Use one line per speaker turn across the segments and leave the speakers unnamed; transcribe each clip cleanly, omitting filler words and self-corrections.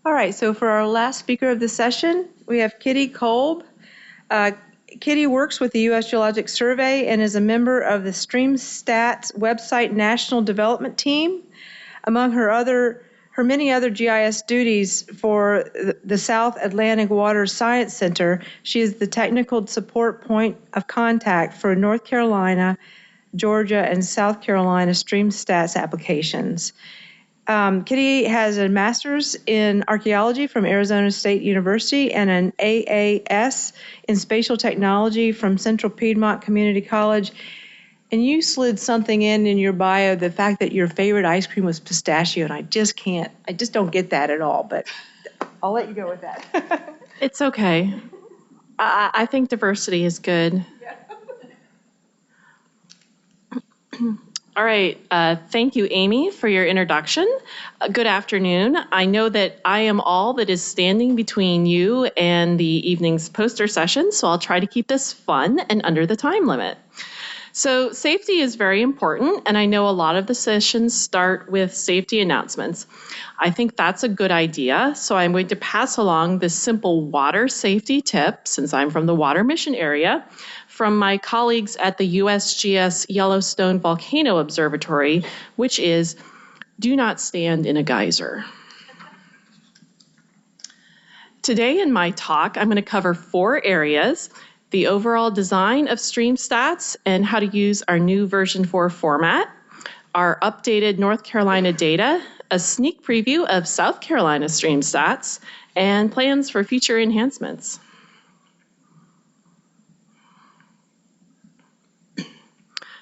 All right, so for our last speaker of the session, we have Kitty Kolb. Kitty works with the U.S. Geologic Survey and is a member of the StreamStats website national development team. Among her many other GIS duties for the South Atlantic Water Science Center, she is the technical support point of contact for North Carolina, Georgia, and South Carolina StreamStats applications. Kitty has a master's in archaeology from Arizona State University and an AAS in spatial technology from Central Piedmont Community College. And you slid something in your bio, the fact that your favorite ice cream was pistachio, and I just don't get that at all, but I'll let you go with that.
It's okay. I think diversity is good. All right. Thank you, Amy, for your introduction. Good afternoon. I know that I am all that is standing between you and the evening's poster session, so I'll try to keep this fun and under the time limit. So safety is very important, and I know a lot of the sessions start with safety announcements. I think that's a good idea, so I'm going to pass along this simple water safety tip, since I'm from the water mission area, from my colleagues at the USGS Yellowstone Volcano Observatory, which is, do not stand in a geyser. Today in my talk, I'm going to cover 4 areas: the overall design of StreamStats and how to use our new version 4 format, our updated North Carolina data, a sneak preview of South Carolina StreamStats, and plans for future enhancements.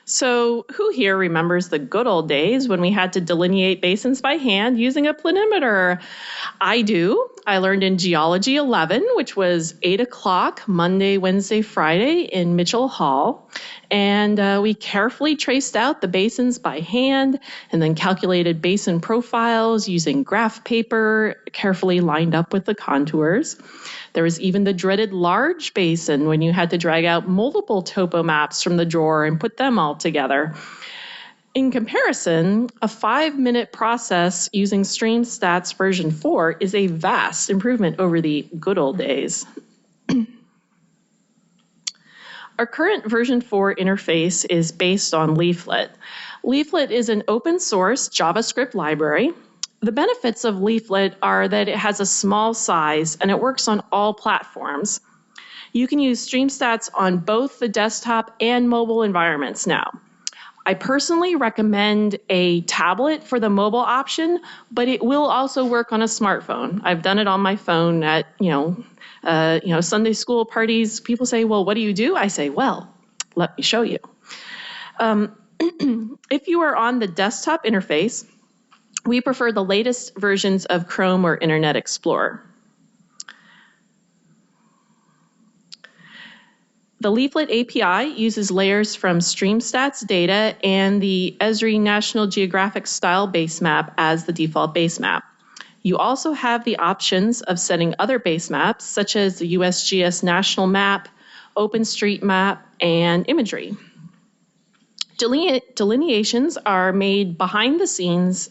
So who here remembers the good old days when we had to delineate basins by hand using a planimeter? I do. I learned in Geology 11, which was 8 o'clock Monday, Wednesday, Friday in Mitchell Hall. And we carefully traced out the basins by hand and then calculated basin profiles using graph paper, carefully lined up with the contours. There was even the dreaded large basin when you had to drag out multiple topo maps from the drawer and put them all together. In comparison, a 5-minute process using StreamStats version 4 is a vast improvement over the good old days. Our current version 4 interface is based on Leaflet. Leaflet is an open source JavaScript library. The benefits of Leaflet are that it has a small size and it works on all platforms. You can use StreamStats on both the desktop and mobile environments now. I personally recommend a tablet for the mobile option, but it will also work on a smartphone. I've done it on my phone at, Sunday school parties. People say, well, what do you do? I say, well, let me show you. If you are on the desktop interface, we prefer the latest versions of Chrome or Internet Explorer. The Leaflet API uses layers from StreamStats data and the Esri National Geographic Style base map as the default base map. You also have the options of setting other base maps, such as the USGS National Map, OpenStreetMap, and imagery. Delineations are made behind the scenes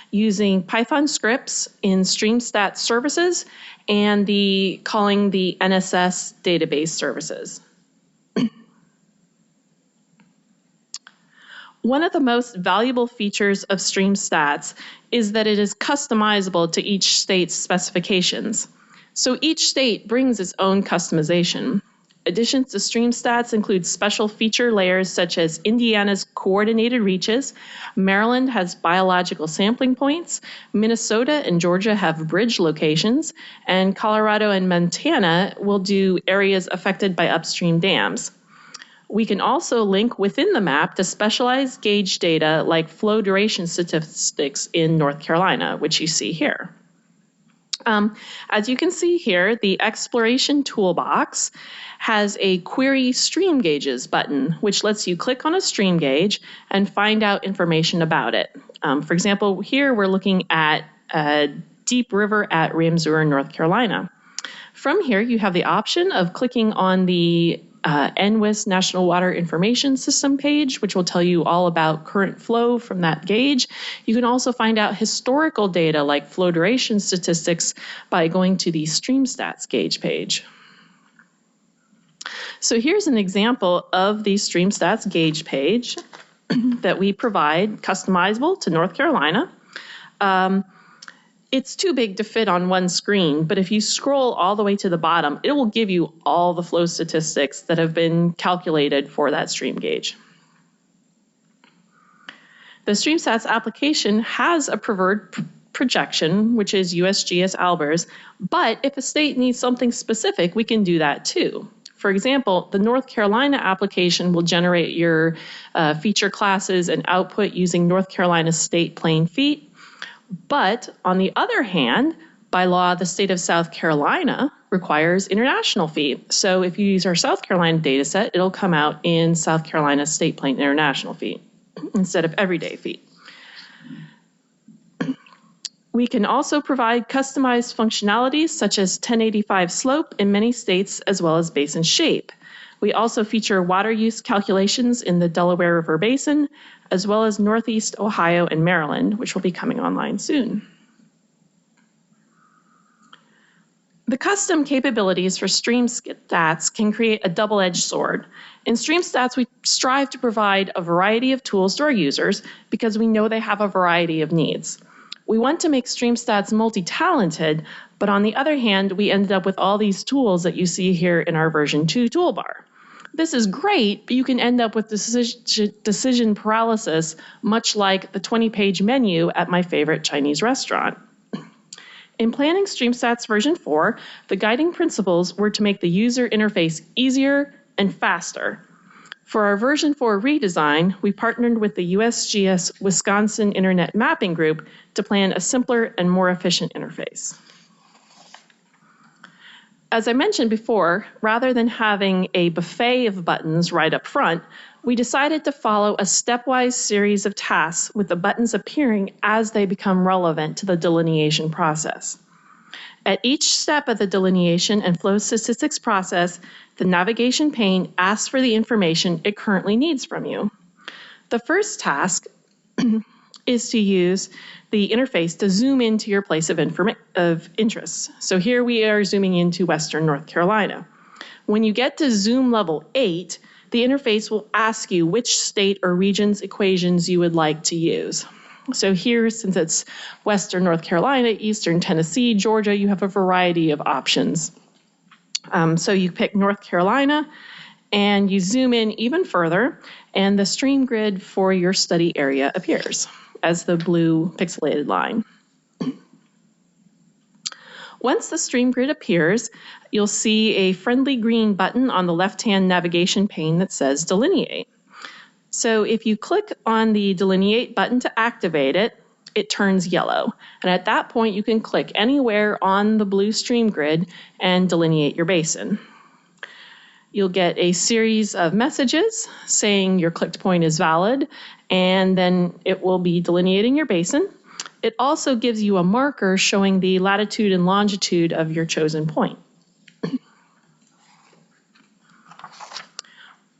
using Python scripts in StreamStats services and calling the NSS database services. One of the most valuable features of StreamStats is that it is customizable to each state's specifications. So each state brings its own customization. Additions to StreamStats include special feature layers such as Indiana's coordinated reaches, Maryland has biological sampling points, Minnesota and Georgia have bridge locations, and Colorado and Montana will do areas affected by upstream dams. We can also link within the map to specialized gauge data like flow duration statistics in North Carolina, which you see here. As you can see here, the exploration toolbox has a Query Stream Gauges button, which lets you click on a stream gauge and find out information about it. For example, here we're looking at a deep river at Ramseur, North Carolina. From here, you have the option of clicking on the NWIS National Water Information System page, which will tell you all about current flow from that gauge. You can also find out historical data like flow duration statistics by going to the StreamStats gauge page. So here's an example of the StreamStats gauge page that we provide, customizable to North Carolina. It's too big to fit on one screen, but if you scroll all the way to the bottom, it will give you all the flow statistics that have been calculated for that stream gauge. The StreamStats application has a preferred projection, which is USGS Albers, but if a state needs something specific, we can do that too. For example, the North Carolina application will generate your feature classes and output using North Carolina state plane feet. But on the other hand, by law, the state of South Carolina requires international feet. So if you use our South Carolina data set, it'll come out in South Carolina state plane international feet instead of everyday feet. We can also provide customized functionalities such as 1085 slope in many states as well as basin shape. We also feature water use calculations in the Delaware River Basin, as well as Northeast Ohio and Maryland, which will be coming online soon. The custom capabilities for StreamStats can create a double-edged sword. In StreamStats, we strive to provide a variety of tools to our users because we know they have a variety of needs. We want to make StreamStats multi-talented, but on the other hand, we ended up with all these tools that you see here in our version 2 toolbar. This is great, but you can end up with decision paralysis, much like the 20-page menu at my favorite Chinese restaurant. In planning StreamStats version 4, the guiding principles were to make the user interface easier and faster. For our version 4 redesign, we partnered with the USGS Wisconsin Internet Mapping Group to plan a simpler and more efficient interface. As I mentioned before, rather than having a buffet of buttons right up front, we decided to follow a stepwise series of tasks with the buttons appearing as they become relevant to the delineation process. At each step of the delineation and flow statistics process, the navigation pane asks for the information it currently needs from you. The first task is to use the interface to zoom into your place of interest. So here we are zooming into Western North Carolina. When you get to zoom level 8, the interface will ask you which state or region's equations you would like to use. So here, since it's Western North Carolina, Eastern Tennessee, Georgia, you have a variety of options. So you pick North Carolina and you zoom in even further, and the stream grid for your study area appears as the blue pixelated line. Once the stream grid appears, you'll see a friendly green button on the left-hand navigation pane that says Delineate. So if you click on the Delineate button to activate it, it turns yellow. And at that point, you can click anywhere on the blue stream grid and delineate your basin. You'll get a series of messages saying your clicked point is valid, and then it will be delineating your basin. It also gives you a marker showing the latitude and longitude of your chosen point.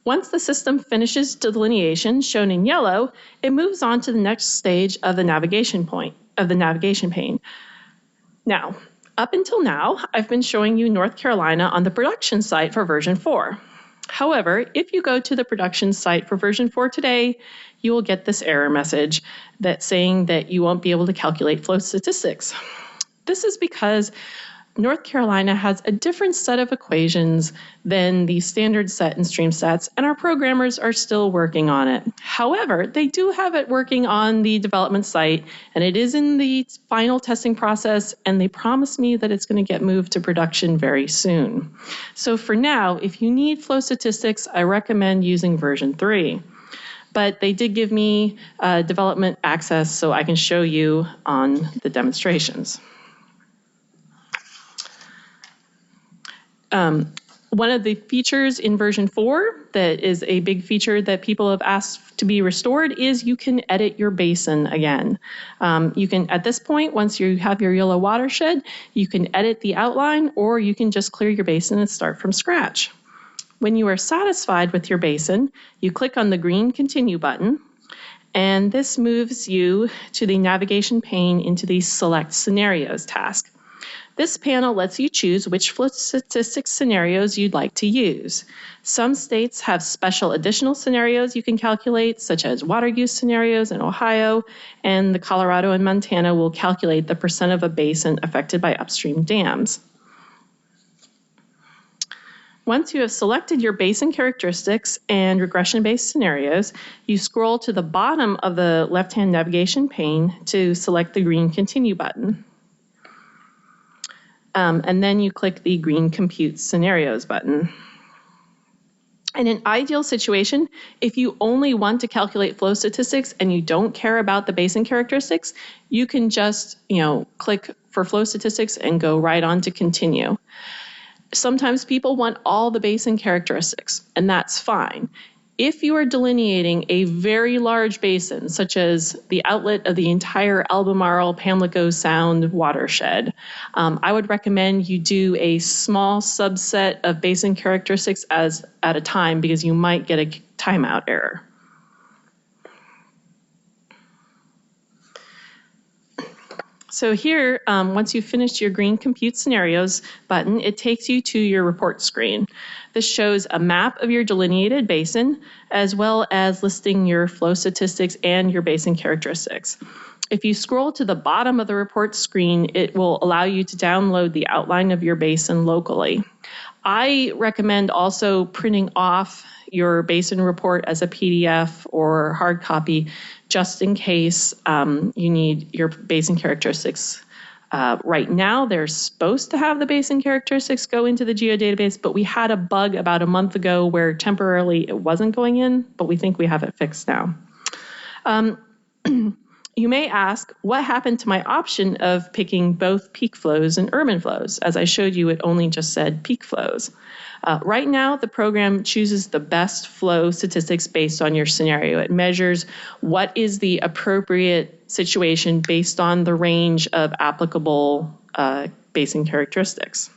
Once the system finishes delineation, shown in yellow, it moves on to the next stage of the navigation pane. Now, up until now, I've been showing you North Carolina on the production site for version 4. However, if you go to the production site for version 4 today, you will get this error message that's saying that you won't be able to calculate flow statistics. This is because North Carolina has a different set of equations than the standard set in StreamStats, and our programmers are still working on it. However, they do have it working on the development site, and it is in the final testing process, and they promise me that it's going to get moved to production very soon. So for now, if you need flow statistics, I recommend using version 3. But they did give me development access so I can show you on the demonstrations. One of the features in version 4 that is a big feature that people have asked to be restored is you can edit your basin again. You can, at this point, once you have your yellow watershed, you can edit the outline, or you can just clear your basin and start from scratch. When you are satisfied with your basin, you click on the green Continue button, and this moves you to the navigation pane into the Select Scenarios task. This panel lets you choose which flow statistics scenarios you'd like to use. Some states have special additional scenarios you can calculate, such as water use scenarios in Ohio, and the Colorado and Montana will calculate the percent of a basin affected by upstream dams. Once you have selected your basin characteristics and regression-based scenarios, you scroll to the bottom of the left-hand navigation pane to select the green Continue button. And then you click the green Compute Scenarios button. In an ideal situation, if you only want to calculate flow statistics and you don't care about the basin characteristics, you can just, click for flow statistics and go right on to Continue. Sometimes people want all the basin characteristics, and that's fine. If you are delineating a very large basin, such as the outlet of the entire Albemarle-Pamlico Sound watershed, I would recommend you do a small subset of basin characteristics at a time because you might get a timeout error. So here, once you've finished your green Compute Scenarios button, it takes you to your report screen. This shows a map of your delineated basin, as well as listing your flow statistics and your basin characteristics. If you scroll to the bottom of the report screen, it will allow you to download the outline of your basin locally. I recommend also printing off your basin report as a PDF or hard copy, just in case you need your basin characteristics. Right now, they're supposed to have the basin characteristics go into the geodatabase, but we had a bug about a month ago where temporarily it wasn't going in, but we think we have it fixed now. You may ask, what happened to my option of picking both peak flows and urban flows? As I showed you, it only just said peak flows. Right now, the program chooses the best flow statistics based on your scenario. It measures what is the appropriate situation based on the range of applicable basin characteristics.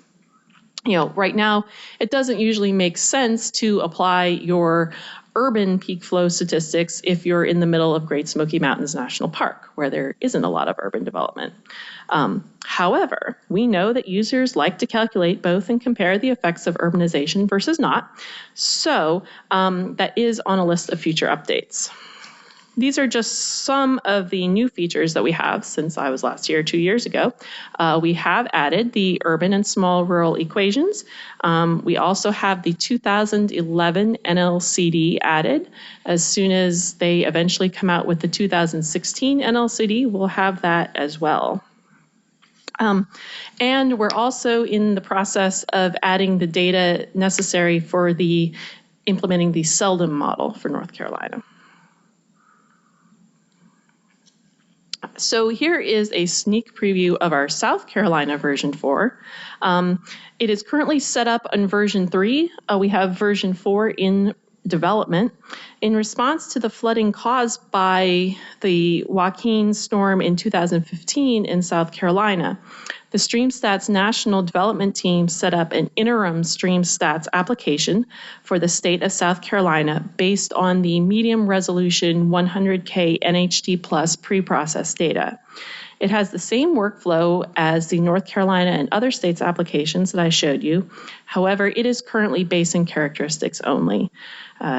Right now, it doesn't usually make sense to apply your urban peak flow statistics if you're in the middle of Great Smoky Mountains National Park, where there isn't a lot of urban development. However, we know that users like to calculate both and compare the effects of urbanization versus not, so that is on a list of future updates. These are just some of the new features that we have since I was last here 2 years ago. We have added the urban and small rural equations. We also have the 2011 NLCD added. As soon as they eventually come out with the 2016 NLCD, we'll have that as well. And we're also in the process of adding the data necessary for implementing the Seldom model for North Carolina. So here is a sneak preview of our South Carolina version 4. It is currently set up on version 3. We have version 4 in development. In response to the flooding caused by the Joaquin storm in 2015 in South Carolina, the StreamStats National Development Team set up an interim StreamStats application for the state of South Carolina based on the medium resolution 100K NHD plus preprocessed data. It has the same workflow as the North Carolina and other states' applications that I showed you. However, it is currently basin characteristics only.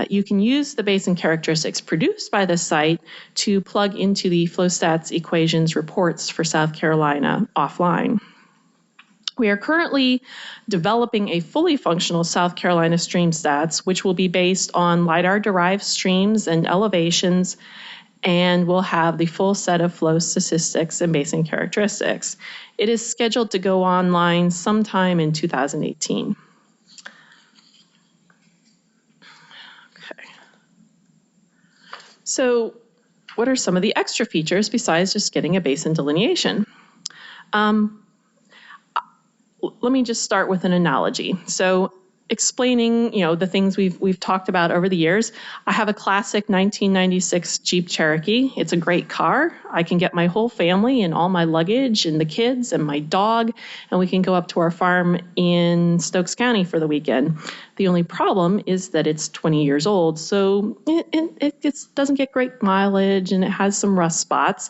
You can use the basin characteristics produced by the site to plug into the FlowStats equations reports for South Carolina offline. We are currently developing a fully functional South Carolina StreamStats, which will be based on LiDAR-derived streams and elevations, and will have the full set of flow statistics and basin characteristics. It is scheduled to go online sometime in 2018. Okay. So what are some of the extra features besides just getting a basin delineation? Let me just start with an analogy. So explaining, the things we've talked about over the years. I have a classic 1996 Jeep Cherokee. It's a great car. I can get my whole family and all my luggage and the kids and my dog, and we can go up to our farm in Stokes County for the weekend. The only problem is that it's 20 years old, so it doesn't get great mileage and it has some rust spots.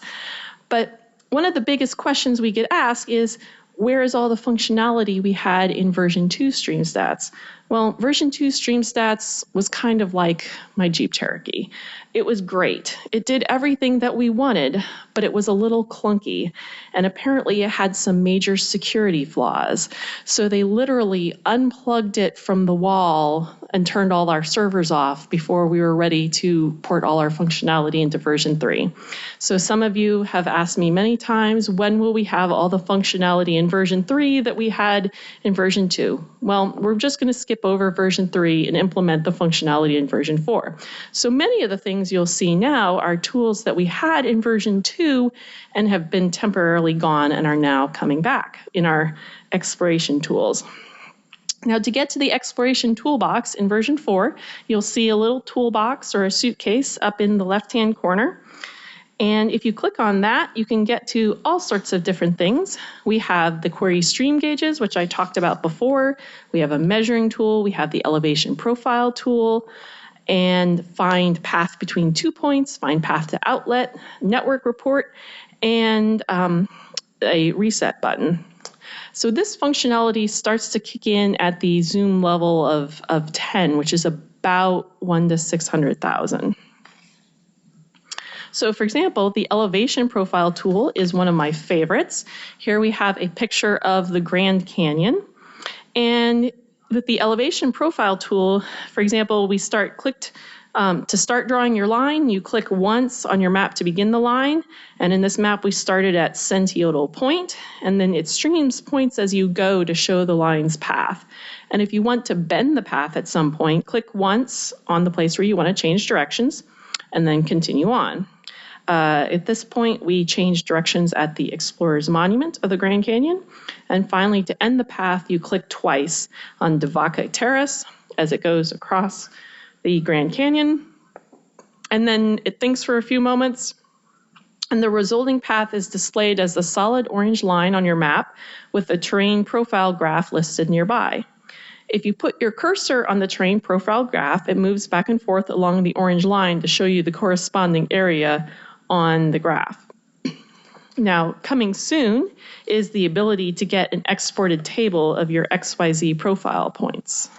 But one of the biggest questions we get asked is, where is all the functionality we had in version 2 StreamStats? Well, version 2 StreamStats was kind of like my Jeep Cherokee. It was great. It did everything that we wanted, but it was a little clunky. And apparently it had some major security flaws. So they literally unplugged it from the wall and turned all our servers off before we were ready to port all our functionality into version 3. So some of you have asked me many times, when will we have all the functionality in version 3 that we had in version 2? Well, we're just going to skip over version 3 and implement the functionality in version 4. So many of the things you'll see now are tools that we had in version 2 and have been temporarily gone and are now coming back in our exploration tools. Now, to get to the exploration toolbox in version 4, you'll see a little toolbox or a suitcase up in the left-hand corner. And if you click on that, you can get to all sorts of different things. We have the query stream gauges, which I talked about before. We have a measuring tool. We have the elevation profile tool, and find path between 2 points, find path to outlet, network report, and a reset button. So this functionality starts to kick in at the zoom level of 10, which is about 1 to 600,000. So for example, the elevation profile tool is one of my favorites. Here we have a picture of the Grand Canyon. And with the elevation profile tool, for example, we to start drawing your line, you click once on your map to begin the line. And in this map, we started at Centional Point, and then it streams points as you go to show the line's path. And if you want to bend the path at some point, click once on the place where you want to change directions, and then continue on. At this point, we change directions at the Explorer's Monument of the Grand Canyon. And finally, to end the path, you click twice on Devaka Terrace as it goes across the Grand Canyon. And then it thinks for a few moments, and the resulting path is displayed as the solid orange line on your map with the terrain profile graph listed nearby. If you put your cursor on the terrain profile graph, it moves back and forth along the orange line to show you the corresponding area on the graph. Now, coming soon is the ability to get an exported table of your XYZ profile points.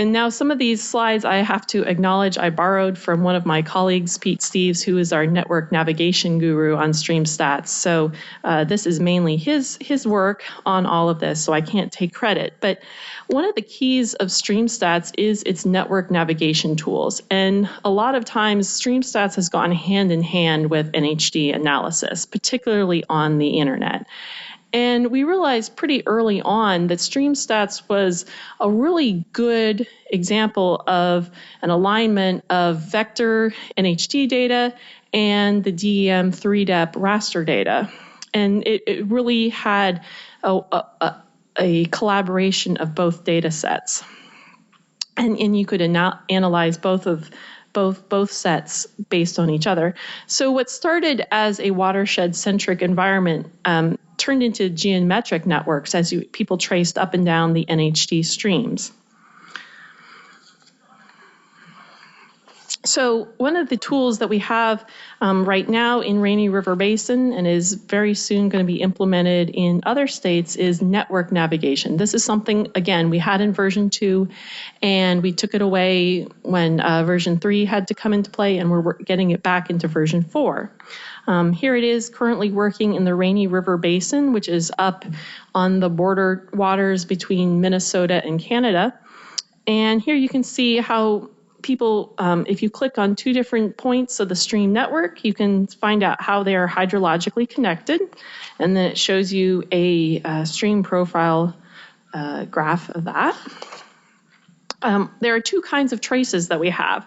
And now some of these slides I have to acknowledge I borrowed from one of my colleagues, Pete Steves, who is our network navigation guru on StreamStats. So this is mainly his work on all of this, so I can't take credit. But one of the keys of StreamStats is its network navigation tools. And a lot of times StreamStats has gone hand in hand with NHD analysis, particularly on the internet. And we realized pretty early on that StreamStats was a really good example of an alignment of vector NHD data and the DEM 3DEP raster data. And it really had a collaboration of both data sets. And you could analyze both sets based on each other. So what started as a watershed-centric environment turned into geometric networks as people traced up and down the NHD streams. So one of the tools that we have right now in Rainy River Basin and is very soon going to be implemented in other states is network navigation. This is something, again, we had in version 2, and we took it away when version 3 had to come into play, and we're getting it back into version 4. Here it is currently working in the Rainy River Basin, which is up on the border waters between Minnesota and Canada. And here you can see how people, if you click on 2 different points of the stream network, you can find out how they are hydrologically connected. And then it shows you a stream profile graph of that. There are 2 kinds of traces that we have.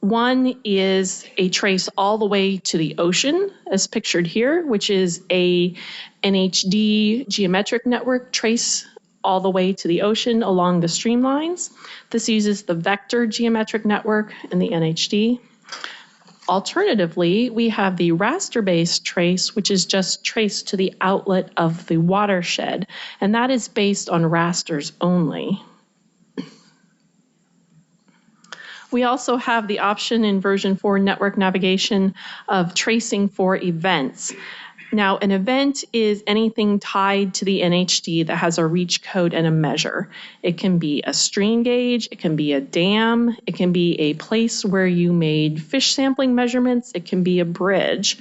One is a trace all the way to the ocean, as pictured here, which is a NHD geometric network trace all the way to the ocean along the streamlines. This uses the vector geometric network in the NHD. Alternatively, we have the raster-based trace, which is just traced to the outlet of the watershed, and that is based on rasters only. We also have the option in version 4 network navigation of tracing for events. Now, an event is anything tied to the NHD that has a reach code and a measure. It can be a stream gauge, it can be a dam, it can be a place where you made fish sampling measurements, it can be a bridge.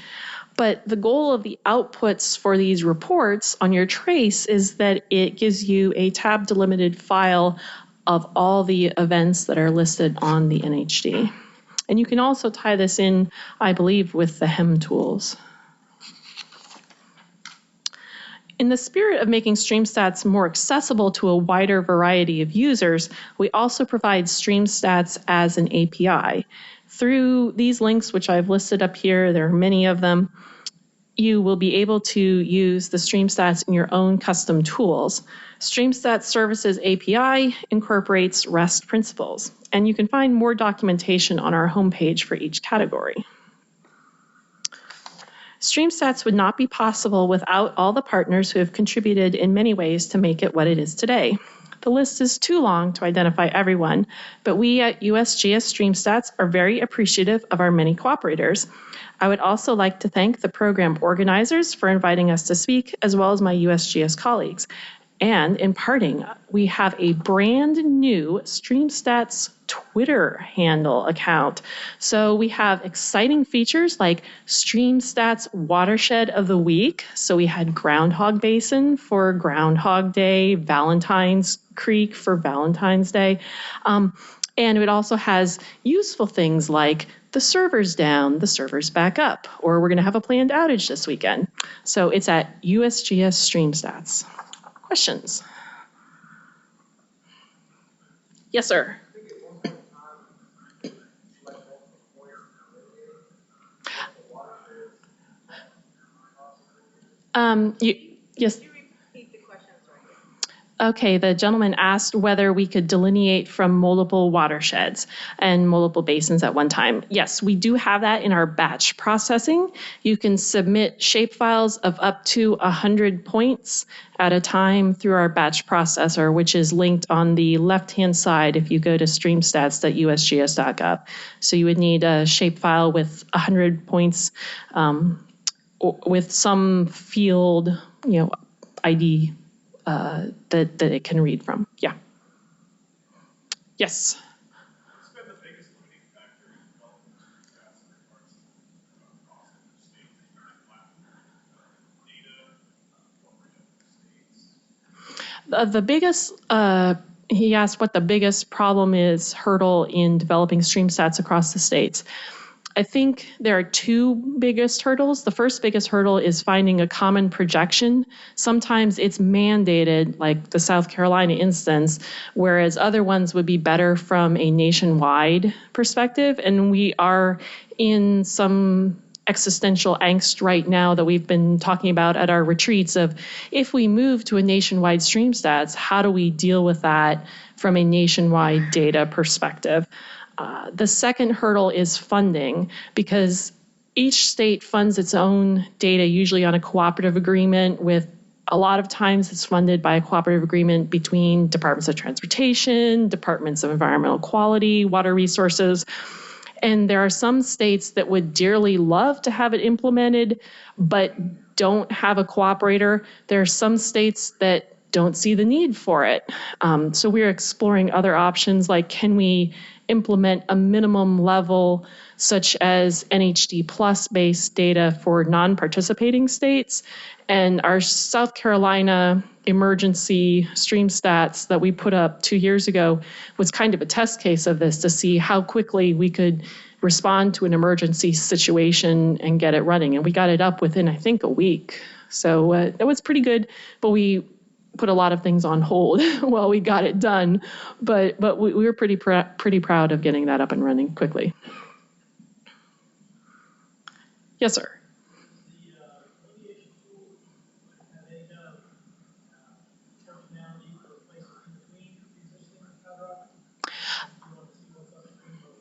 But the goal of the outputs for these reports on your trace is that it gives you a tab delimited file of all the events that are listed on the NHD. And you can also tie this in, I believe, with the HEM tools. In the spirit of making StreamStats more accessible to a wider variety of users, we also provide StreamStats as an API. Through these links, which I've listed up here, there are many of them, you will be able to use the StreamStats in your own custom tools. StreamStats Services API incorporates REST principles, and you can find more documentation on our homepage for each category. StreamStats would not be possible without all the partners who have contributed in many ways to make it what it is today. The list is too long to identify everyone, but we at USGS StreamStats are very appreciative of our many cooperators. I would also like to thank the program organizers for inviting us to speak, as well as my USGS colleagues. And in parting, we have a brand new StreamStats Twitter handle account. So we have exciting features like StreamStats Watershed of the Week. So we had Groundhog Basin for Groundhog Day, Valentine's Creek for Valentine's Day. And it also has useful things like the server's down, the server's back up, or we're going to have a planned outage this weekend. So it's at USGS StreamStats. Questions? Yes, sir. Yes. Okay, the gentleman asked whether we could delineate from multiple watersheds and multiple basins at one time. Yes, we do have that in our batch processing. You can submit shapefiles of up to 100 points at a time through our batch processor, which is linked on the left-hand side if you go to streamstats.usgs.gov. So you would need a shapefile with 100 points with some field, ID that it can read from. Yeah. Yes.
What's been the biggest limiting factor in developing StreamStats in regards to cost of the state data or states?
The biggest, he asked what the biggest problem is, hurdle in developing StreamStats across the states. I think there are two biggest hurdles. The first biggest hurdle is finding a common projection. Sometimes it's mandated, like the South Carolina instance, whereas other ones would be better from a nationwide perspective. And we are in some existential angst right now that we've been talking about at our retreats of if we move to a nationwide StreamStats, how do we deal with that from a nationwide data perspective? The second hurdle is funding, because each state funds its own data, usually on a cooperative agreement with, a lot of times it's funded by a cooperative agreement between departments of transportation, departments of environmental quality, water resources. And there are some states that would dearly love to have it implemented, but don't have a cooperator. There are some states that don't see the need for it. So we're exploring other options, like can we implement a minimum level such as NHD plus based data for non-participating states. And our South Carolina emergency StreamStats that we put up 2 years ago was kind of a test case of this to see how quickly we could respond to an emergency situation and get it running. And we got it up within, I think, a week. So that was pretty good, but we put a lot of things on hold while we got it done, but we were pretty proud of getting that up and running quickly. Yes, sir.
Remediation tools, have they done functionality for places in between existing bedrock? You want to see what's upstream of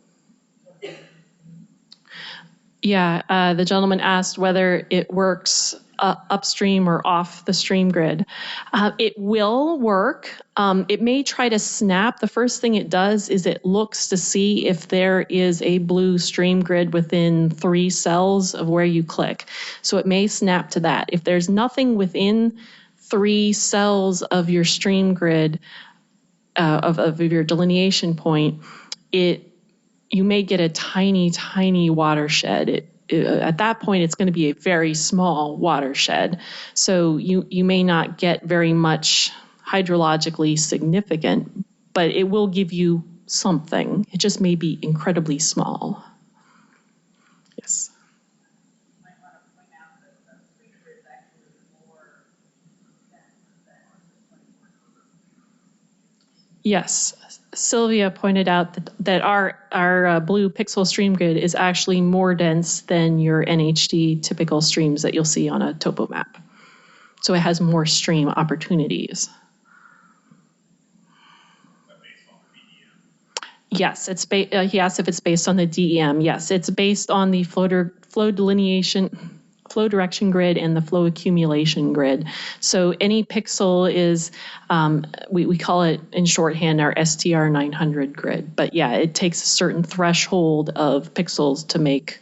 Yeah, the gentleman asked whether it works upstream or off the stream grid. It will work. It may try to snap. The first thing it does is it looks to see if there is a blue stream grid within 3 cells of where you click. So it may snap to that. If there's nothing within 3 cells of your stream grid, of your delineation point, you may get a tiny, tiny watershed. At that point, it's going to be a very small watershed. So you may not get very much hydrologically significant, but it will give you something. It just may be incredibly small. Yes.
You might want to point out that the stream grid is actually more than 24.
Yes. Sylvia pointed out that our blue pixel stream grid is actually more dense than your NHD typical streams that you'll see on a topo map. So it has more stream opportunities. Yes, he asked if it's based on the DEM. Yes, it's based on the flow delineation, flow direction grid, and the flow accumulation grid. So any pixel is, we call it in shorthand our STR 900 grid. But yeah, it takes a certain threshold of pixels to make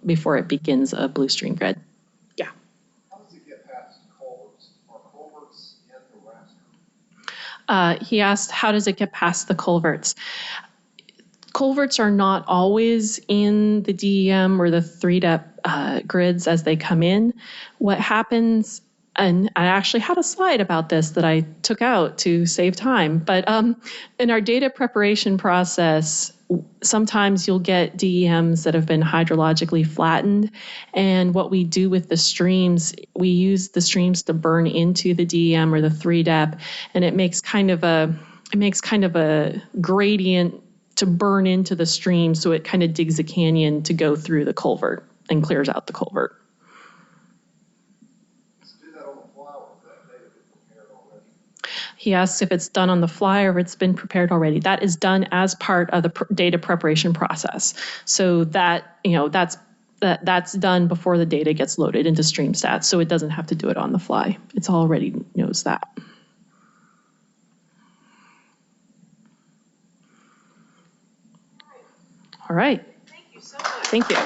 before it begins a blue stream grid. Yeah.
How does it get past culverts? Are culverts in the raster?
He asked, how does it get past the culverts? Culverts are not always in the DEM or the 3-depth grids as they come in. What happens, and I actually had a slide about this that I took out to save time, but in our data preparation process, sometimes you'll get DEMs that have been hydrologically flattened, and what we do with the streams, we use the streams to burn into the DEM or the 3-depth, and it makes kind of a gradient to burn into the stream, so it kind of digs a canyon to go through the culvert and clears out the culvert.
Do that on the fly, or is that data prepared already?
He asks if it's done on the fly or if it's been prepared already. That is done as part of the data preparation process. So that, that's done before the data gets loaded into StreamStats, so it doesn't have to do it on the fly. It's already knows that. All right.
Thank you so much.
Thank you.